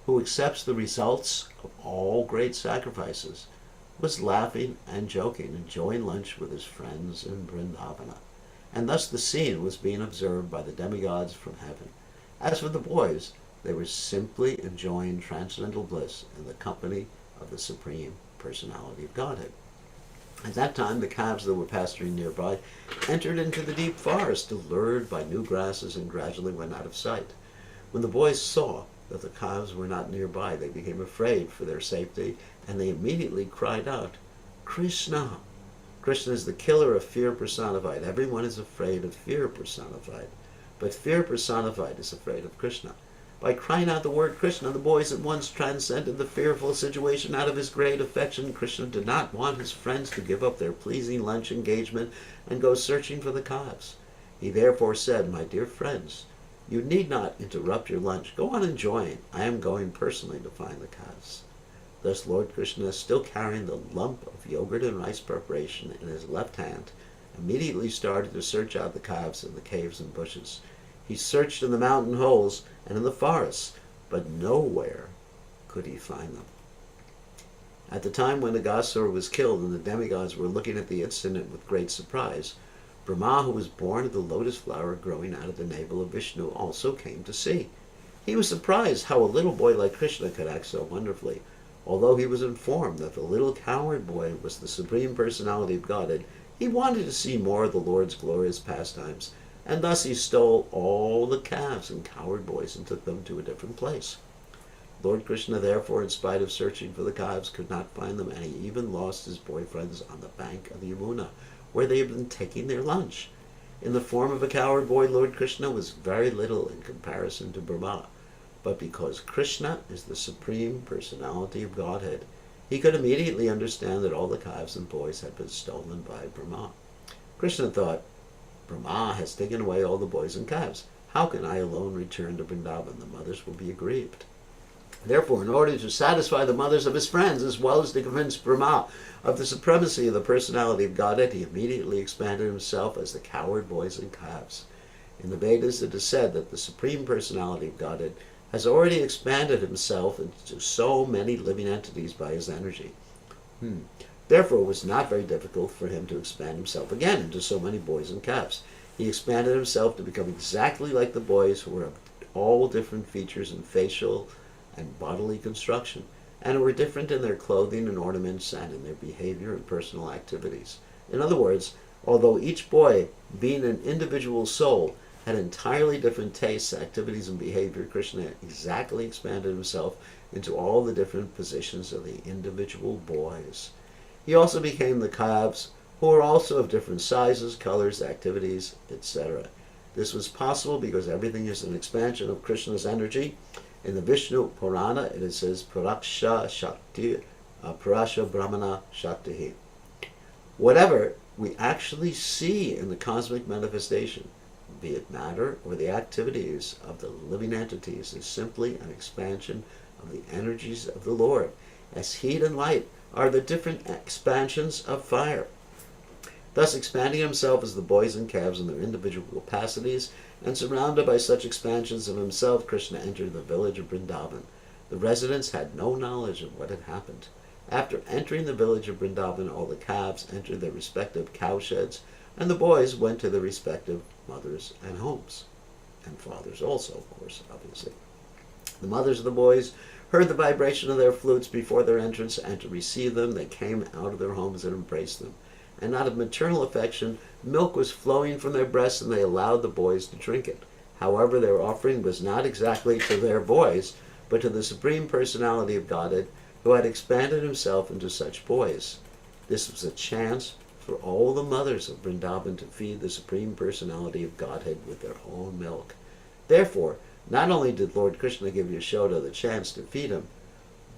who accepts the results of all great sacrifices, was laughing and joking, enjoying lunch with his friends in Vrindavana, and thus the scene was being observed by the demigods from heaven. As for the boys, they were simply enjoying transcendental bliss in the company of the Supreme Personality of Godhead. At that time, the calves that were pasturing nearby entered into the deep forest, allured by new grasses, and gradually went out of sight. When the boys saw that the calves were not nearby, they became afraid for their safety, and they immediately cried out, "Krishna!" Krishna is the killer of fear personified. Everyone is afraid of fear personified, but fear personified is afraid of Krishna. By crying out the word Krishna, the boys at once transcended the fearful situation. Out of his great affection, Krishna did not want his friends to give up their pleasing lunch engagement and go searching for the calves. He therefore said, "My dear friends, you need not interrupt your lunch. Go on enjoying. I am going personally to find the calves." Thus Lord Krishna, still carrying the lump of yogurt and rice preparation in his left hand, immediately started to search out the calves in the caves and bushes. He searched in the mountain holes and in the forests, but nowhere could he find them. At the time when Aghasura was killed and the demigods were looking at the incident with great surprise, Brahma, who was born of the lotus flower growing out of the navel of Vishnu, also came to see. He was surprised how a little boy like Krishna could act so wonderfully. Although he was informed that the little cowherd boy was the Supreme Personality of Godhead, he wanted to see more of the Lord's glorious pastimes, and thus he stole all the calves and cowherd boys and took them to a different place. Lord Krishna, therefore, in spite of searching for the calves, could not find them, and he even lost his boyfriends on the bank of the Yamuna, where they had been taking their lunch. In the form of a cowherd boy, Lord Krishna was very little in comparison to Brahma, but because Krishna is the Supreme Personality of Godhead, he could immediately understand that all the calves and boys had been stolen by Brahma. Krishna thought, "Brahma has taken away all the boys and calves. How can I alone return to Vrindavan? The mothers will be aggrieved." Therefore, in order to satisfy the mothers of his friends, as well as to convince Brahma of the supremacy of the personality of Godhead, he immediately expanded himself as the cowherd boys and calves. In the Vedas, it is said that the Supreme Personality of Godhead has already expanded himself into so many living entities by his energy. Therefore, it was not very difficult for him to expand himself again into so many boys and calves. He expanded himself to become exactly like the boys, who were of all different features in facial and bodily construction, and who were different in their clothing and ornaments and in their behavior and personal activities. In other words, although each boy, being an individual soul, had entirely different tastes, activities, and behavior, Krishna exactly expanded himself into all the different positions of the individual boys. He also became the calves, who were also of different sizes, colors, activities, etc. This was possible because everything is an expansion of Krishna's energy. In the Vishnu Purana, it says, Paraksha Shakti, Parasha Brahmana Shakti. Whatever we actually see in the cosmic manifestation, be it matter or the activities of the living entities, is simply an expansion of the energies of the Lord, as heat and light are the different expansions of fire. Thus, expanding himself as the boys and calves in their individual capacities, and surrounded by such expansions of himself, Krishna entered the village of Vrindavan. The residents had no knowledge of what had happened. After entering the village of Vrindavan, all the calves entered their respective cowsheds, and the boys went to their respective mothers and homes. And fathers also, of course, obviously. The mothers of the boys heard the vibration of their flutes before their entrance, and to receive them they came out of their homes and embraced them. And out of maternal affection, milk was flowing from their breasts, and they allowed the boys to drink it. However, their offering was not exactly to their boys, but to the Supreme Personality of Godhead, who had expanded himself into such boys. This was a chance for all the mothers of Vrindavan to feed the Supreme Personality of Godhead with their own milk. Therefore, not only did Lord Krishna give Yashoda the chance to feed him,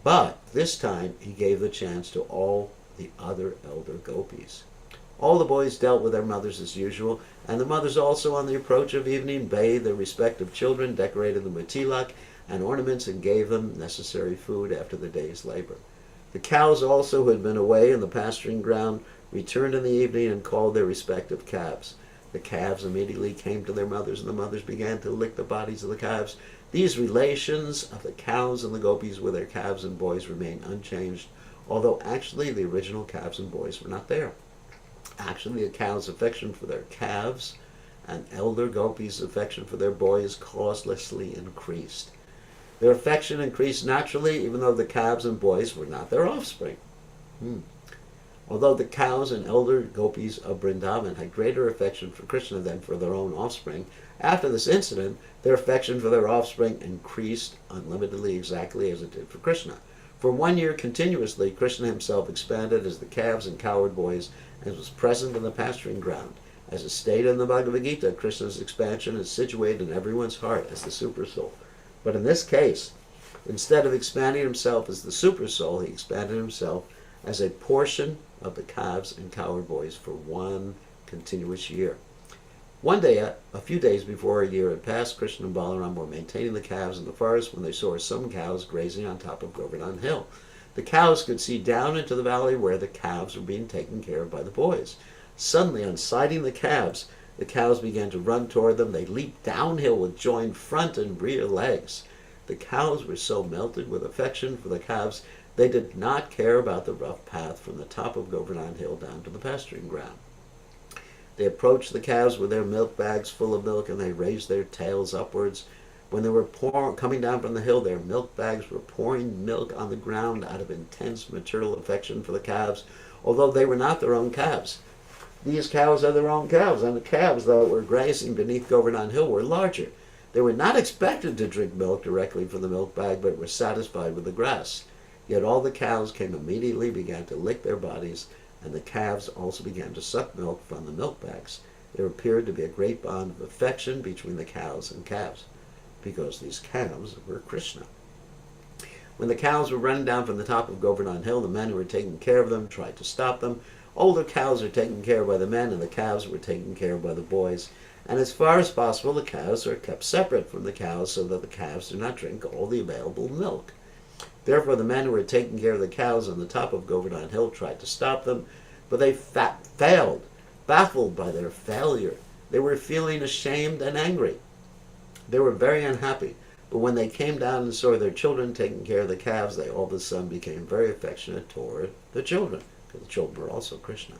but this time he gave the chance to all the other elder gopis. All the boys dealt with their mothers as usual, and the mothers also on the approach of evening bathed their respective children, decorated them with tilak and ornaments, and gave them necessary food after the day's labor. The cows also, who had been away in the pasturing ground, returned in the evening and called their respective calves. The calves immediately came to their mothers, and the mothers began to lick the bodies of the calves. These relations of the cows and the gopis with their calves and boys remained unchanged, although actually the original calves and boys were not there. Actually, the cows' affection for their calves and elder gopis' affection for their boys causelessly increased. Their affection increased naturally, even though the calves and boys were not their offspring. Although the cows and elder gopis of Vrindavan had greater affection for Krishna than for their own offspring, after this incident, their affection for their offspring increased unlimitedly, exactly as it did for Krishna. For 1 year continuously, Krishna himself expanded as the calves and cowherd boys and was present in the pasturing ground. As is stated in the Bhagavad Gita, Krishna's expansion is situated in everyone's heart as the Supersoul. But in this case, instead of expanding himself as the Supersoul, he expanded himself as a portion of the calves and cowherd boys for 1 continuous year. One day, a few days before a year had passed, Krishna and Balaram were maintaining the calves in the forest when they saw some cows grazing on top of Govardhan Hill. The cows could see down into the valley where the calves were being taken care of by the boys. Suddenly, on sighting the cows began to run toward them. They leaped downhill with joined front and rear legs. The cows were so melted with affection for the calves, they did not care about the rough path from the top of Govardhan Hill down to the pasturing ground. They approached the calves with their milk bags full of milk, and they raised their tails upwards. When they were coming down from the hill, their milk bags were pouring milk on the ground out of intense maternal affection for the calves, although they were not their own calves. These cows are their own calves, and the calves, though, were grazing beneath Govardhan Hill, were larger. They were not expected to drink milk directly from the milk bag, but were satisfied with the grass. Yet all the cows came immediately, began to lick their bodies, and the calves also began to suck milk from the milk bags. There appeared to be a great bond of affection between the cows and calves, because these calves were Krishna. When the cows were running down from the top of Govardhan Hill, the men who were taking care of them tried to stop them. Older cows were taken care of by the men, and the calves were taken care of by the boys. And as far as possible, the cows are kept separate from the cows so that the calves do not drink all the available milk. Therefore, the men who were taking care of the cows on the top of Govardhan Hill tried to stop them, but they failed, baffled by their failure. They were feeling ashamed and angry. They were very unhappy, but when they came down and saw their children taking care of the calves, they all of a sudden became very affectionate toward the children, because the children were also Krishna.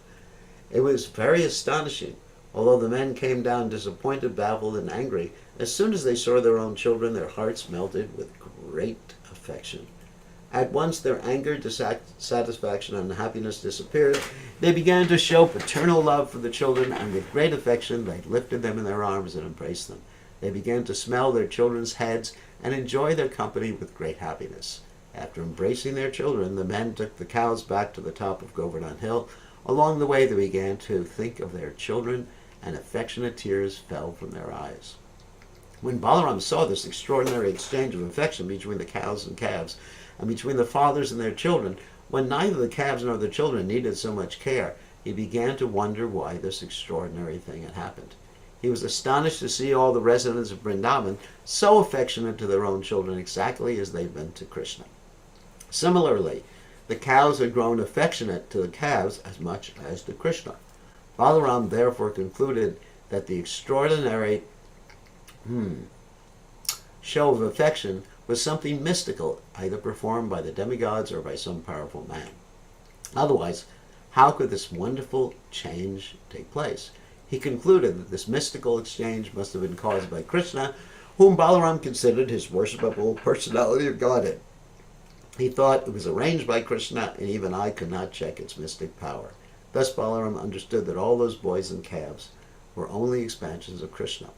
It was very astonishing. Although the men came down disappointed, baffled, and angry, as soon as they saw their own children, their hearts melted with great affection. At once their anger, dissatisfaction, and unhappiness disappeared. They began to show paternal love for the children, and with great affection they lifted them in their arms and embraced them. They began to smell their children's heads and enjoy their company with great happiness. After embracing their children, the men took the cows back to the top of Govardhan Hill. Along the way they began to think of their children, and affectionate tears fell from their eyes. When Balaram saw this extraordinary exchange of affection between the cows and calves, and between the fathers and their children, when neither the calves nor the children needed so much care, he began to wonder why this extraordinary thing had happened. He was astonished to see all the residents of Vrindavan so affectionate to their own children, exactly as they'd been to Krishna. Similarly, the cows had grown affectionate to the calves as much as to Krishna. Balaram therefore concluded that the extraordinary show of affection was something mystical, either performed by the demigods or by some powerful man. Otherwise, how could this wonderful change take place? He concluded that this mystical exchange must have been caused by Krishna, whom Balaram considered his worshipable personality of Godhead. He thought it was arranged by Krishna, and even I could not check its mystic power. Thus Balaram understood that all those boys and calves were only expansions of Krishna.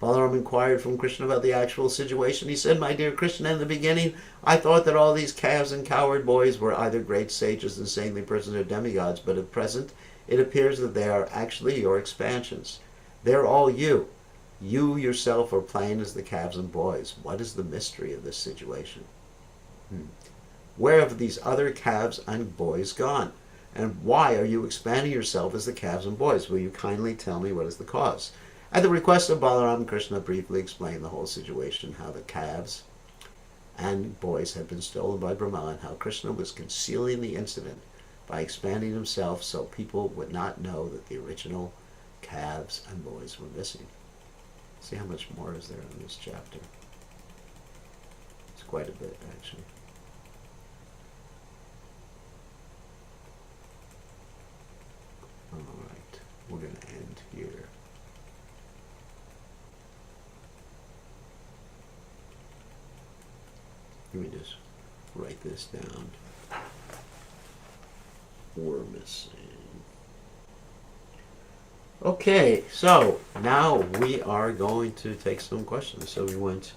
Balaram inquired from Krishna about the actual situation. He said, "My dear Krishna, in the beginning, I thought that all these calves and cowherd boys were either great sages and saintly persons or demigods, but at present it appears that they are actually your expansions. They're all you. You yourself are playing as the calves and boys. What is the mystery of this situation? Where have these other calves and boys gone? And why are you expanding yourself as the calves and boys? Will you kindly tell me what is the cause?" At the request of Balaram, Krishna briefly explained the whole situation, how the calves and boys had been stolen by Brahma, and how Krishna was concealing the incident by expanding himself so people would not know that the original calves and boys were missing. See how much more is there in this chapter. It's quite a bit, actually. Alright, we're going to end here. Let me just write this down. We're missing. Okay, so now we are going to take some questions. So we went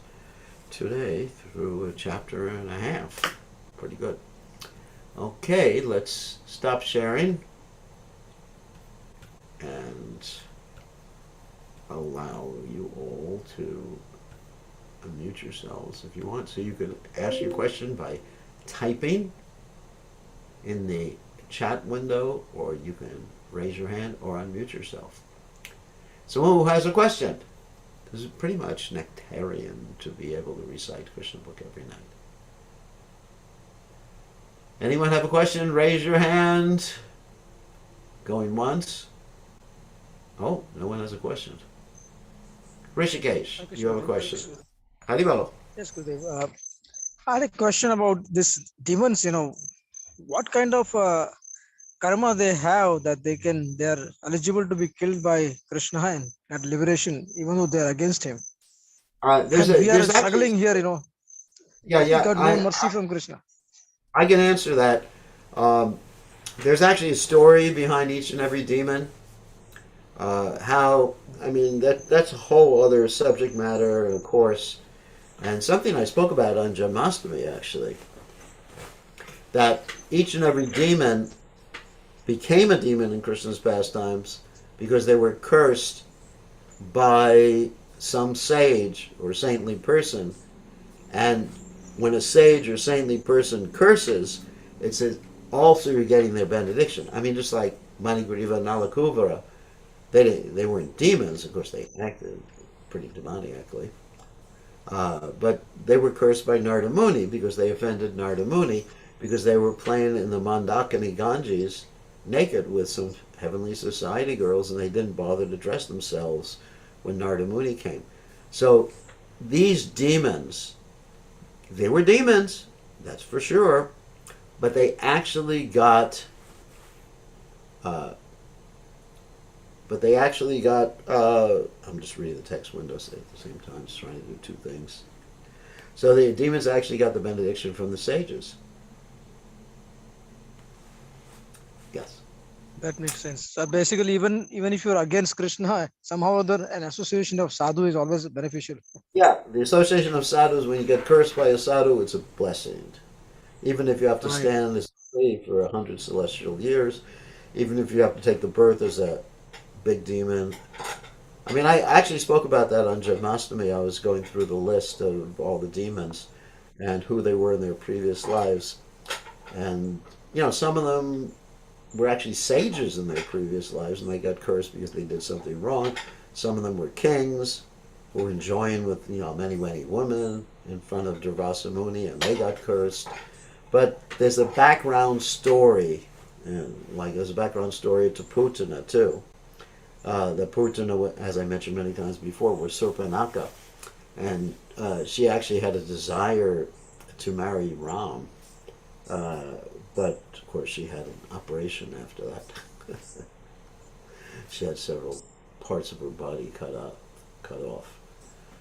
today through a chapter and a half. Pretty good. Okay, let's stop sharing and allow you all to unmute yourselves if you want. So you can ask your question by typing in the chat window, or you can raise your hand or unmute yourself. Someone who has a question. This is pretty much nectarian to be able to recite Krishna Book every night. Anyone have a question? Raise your hand. Going once. Oh, no one has a question. Rishikesh, you have a question. Haribolo. Yes, Gurudev. I had a question about this demons. What kind of karma they have that they are eligible to be killed by Krishna and at liberation, even though they are against him. And we are struggling here. Yeah, We got no mercy from Krishna. I can answer that. There's actually a story behind each and every demon. That's a whole other subject matter, of course, and something I spoke about on Janmashtami, actually. That each and every demon became a demon in Krishna's pastimes because they were cursed by some sage or saintly person. And when a sage or saintly person curses, it says also you're getting their benediction. I mean, just like Manigriva and Nalakuvara, they weren't demons. Of course, they acted pretty demoniacally. But they were cursed by Narada Muni because they offended Narada Muni because they were playing in the Mandakini Ganges naked with some heavenly society girls, and they didn't bother to dress themselves when Narada Muni came. So these demons, they were demons, that's for sure, but they actually got I'm just reading the text window at the same time, just trying to do two things. So the demons actually got the benediction from the sages. Yes. That makes sense. So basically, even if you're against Krishna, somehow or other, an association of sadhu is always beneficial. Yeah, the association of sadhus, when you get cursed by a sadhu, it's a blessing. Even if you have to stand as a tree for 100 celestial years, even if you have to take the birth as a big demon. I mean, I actually spoke about that on Janmashtami. I was going through the list of all the demons and who they were in their previous lives. And, some of them were actually sages in their previous lives, and they got cursed because they did something wrong. Some of them were kings who were enjoying with, many, many women in front of Durvasa Muni, and they got cursed. But there's a background story, and there's a background story to Putana, too. The Putana, as I mentioned many times before, was Surpanaka, and she actually had a desire to marry Ram, but of course she had an operation after that. She had several parts of her body cut off.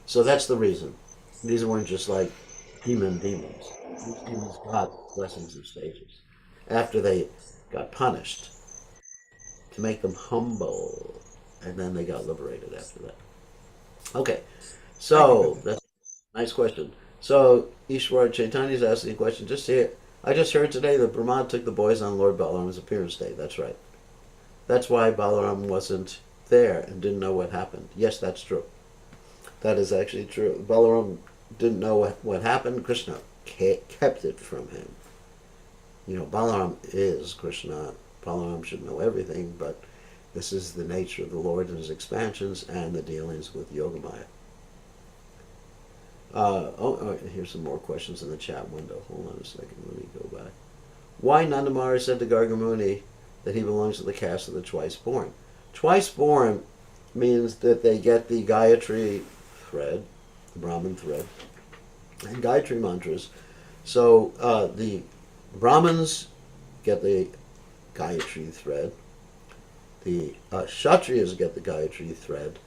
So that's the reason. These weren't just like demons. These demons got blessings of sages after they got punished to make them humble, and then they got liberated after that. Okay, Thank you, so brother. that's a nice question. So Ishwar Chaitanya is asking a question. Just here, I just heard today that Brahma took the boys on Lord Balaram's appearance day. That's right. That's why Balaram wasn't there and didn't know what happened. Yes, that's true. That is actually true. Balaram didn't know what happened. Krishna kept it from him. You know, Balaram is Krishna. Balaram should know everything, but this is the nature of the Lord and his expansions and the dealings with Yogamaya. Here's some more questions in the chat window. Hold on a second. Let me go back. Why Nandamara said to Gargamuni that he belongs to the caste of the twice born? Twice born means that they get the Gayatri thread, the Brahmin thread, and Gayatri mantras. So the Brahmins get the Gayatri thread, the Kshatriyas get the Gayatri thread,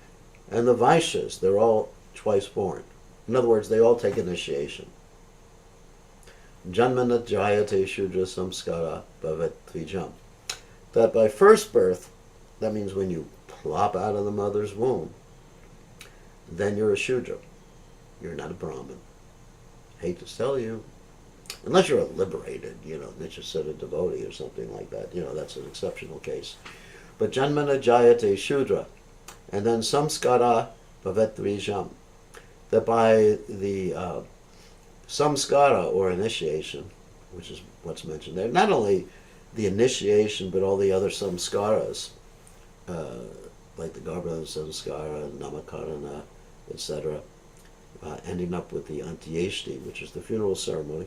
and the Vaishyas, they're all twice born. In other words, they all take initiation. Janmana jayate shudra samskara bhavet tvijam. That by first birth, that means when you plop out of the mother's womb, then you're a Shudra. You're not a Brahmin. Hate to tell you. Unless you're a liberated, Nityasiddha devotee or something like that. That's an exceptional case. But Janmana Jayate Shudra. And then Samskara Bhavetrijam. That by the samskara or initiation, which is what's mentioned there, not only the initiation but all the other samskaras, like the Garbhadana samskara, namakarana, etc., ending up with the antyeshti, which is the funeral ceremony.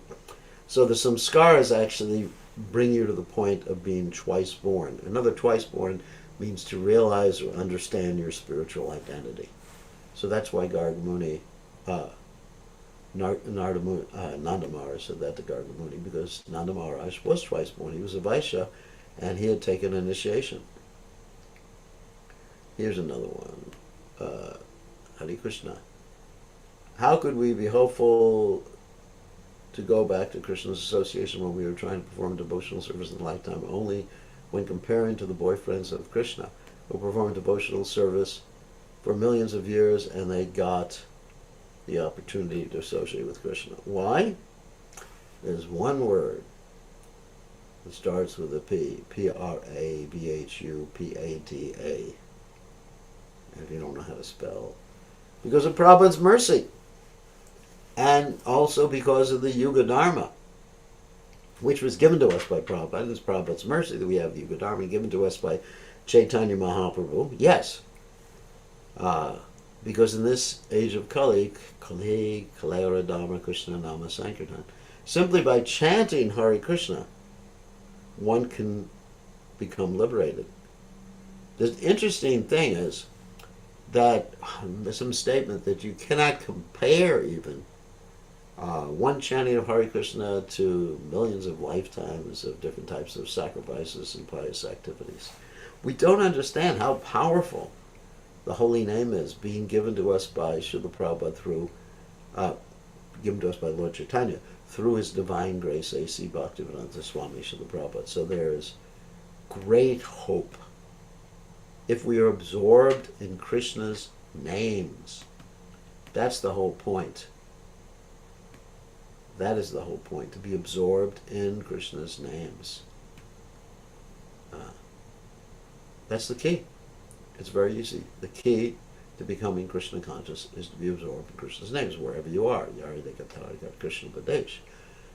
So the samskaras actually bring you to the point of being twice born. Another twice born means to realize or understand your spiritual identity. So that's why Gargamuni, Nandamara said that to Gargamuni, because Nanda Maharaj was twice born. He was a Vaishya, and he had taken initiation. Here's another one. Hare Krishna. How could we be hopeful to go back to Krishna's association when we were trying to perform devotional service in a lifetime only when comparing to the boyfriends of Krishna who performed devotional service for millions of years and they got the opportunity to associate with Krishna? Why? There's one word that starts with a P. Prabhupata. If you don't know how to spell. Because of Prabhupada's mercy. And also because of the Yuga Dharma, which was given to us by Prabhupada. It's Prabhupada's mercy that we have the Yuga Dharma given to us by Chaitanya Mahaprabhu. Yes. Because in this age of Kali, Kalera Dharma Krishna Nama Sankirtan, simply by chanting Hare Krishna, one can become liberated. The interesting thing is that there's some statement that you cannot compare even one chanting of Hare Krishna to millions of lifetimes of different types of sacrifices and pious activities. We don't understand how powerful the holy name is being given to us by Srila Prabhupada through, given to us by Lord Chaitanya through his divine grace, A.C. Bhaktivedanta Swami Srila Prabhupada. So there is great hope if we are absorbed in Krishna's names. That's the whole point. That is the whole point, to be absorbed in Krishna's names. That's the key. It's very easy. The key to becoming Krishna conscious is to be absorbed in Krishna's names, wherever you are. Krishna Badesh.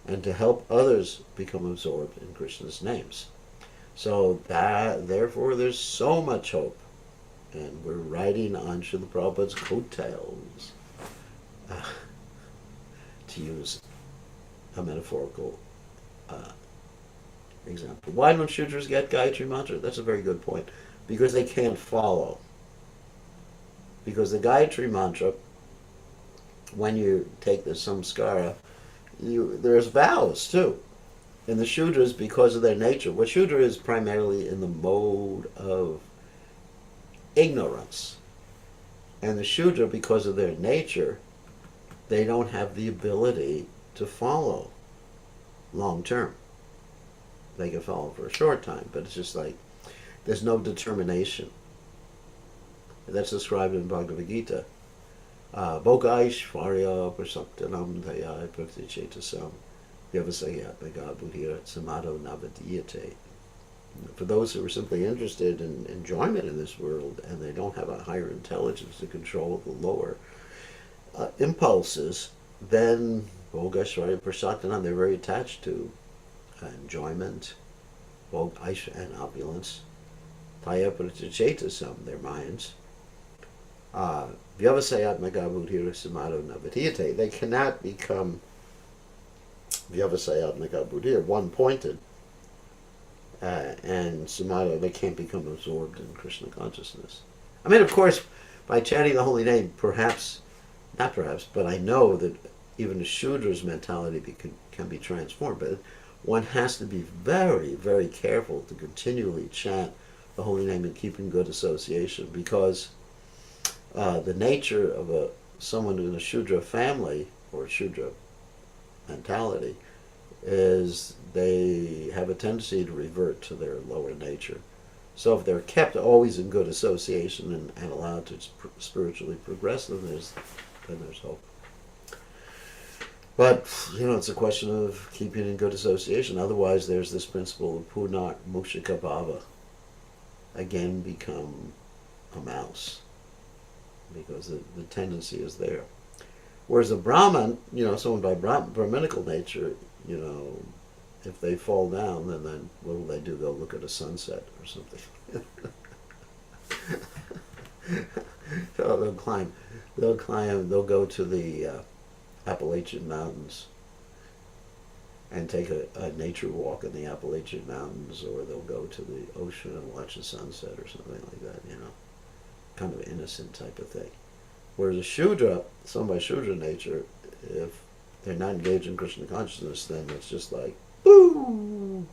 And to help others become absorbed in Krishna's names. So therefore there's so much hope. And we're riding on Srila Prabhupada's coattails, to use a metaphorical example. Why don't Shudras get Gayatri Mantra? That's a very good point. Because they can't follow. Because the Gayatri Mantra, when you take the samskara, there's vows too. And the Shudras, because of their nature, what Shudra is primarily in the mode of ignorance. And the Shudra, because of their nature, they don't have the ability to follow long term. They can follow for a short time, but it's just like there's no determination. That's described in Bhagavad Gita. Bogaishvarya prasaktanam daya praktichetasam vyavasayat megabudhira samado navadiyate. For those who are simply interested in enjoyment in this world and they don't have a higher intelligence to control the lower impulses, then Bogashvarya Prasaktanam, they're very attached to enjoyment, and opulence. Taya Pratichetasam, their minds. Vyavasayat Megabudhira Samado Navatiyate. They cannot become Vyavasayat Megabudhira, one pointed, and Samado, they can't become absorbed in Krishna consciousness. I mean, of course, by chanting the holy name, perhaps, not perhaps, but I know that even a Shudra's mentality can be transformed. But one has to be very, very careful to continually chant the holy name and keep in good association, because the nature of someone in a Shudra family or Shudra mentality is they have a tendency to revert to their lower nature. So if they're kept always in good association and allowed to spiritually progress, then there's hope. But, it's a question of keeping in good association. Otherwise, there's this principle of punat mushika bhava. Again, become a mouse. Because the tendency is there. Whereas a Brahman, someone by Brahminical nature, if they fall down, then what will they do? They'll look at a sunset or something. So they'll go to the Appalachian Mountains and take a nature walk in the Appalachian Mountains, or they'll go to the ocean and watch the sunset or something like that, kind of innocent type of thing. Whereas a Shudra, someone by Shudra nature, if they're not engaged in Krishna consciousness, then it's just like, boo,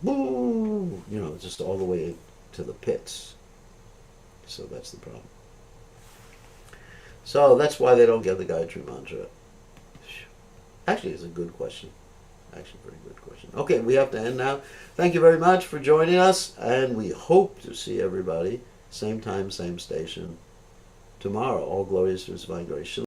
boo, just all the way to the pits. So that's the problem. So that's why they don't get the Gayatri Mantra. Actually, it's a good question. Actually, very good question. Okay, we have to end now. Thank you very much for joining us, and we hope to see everybody, same time, same station, tomorrow. All glories to His divine grace.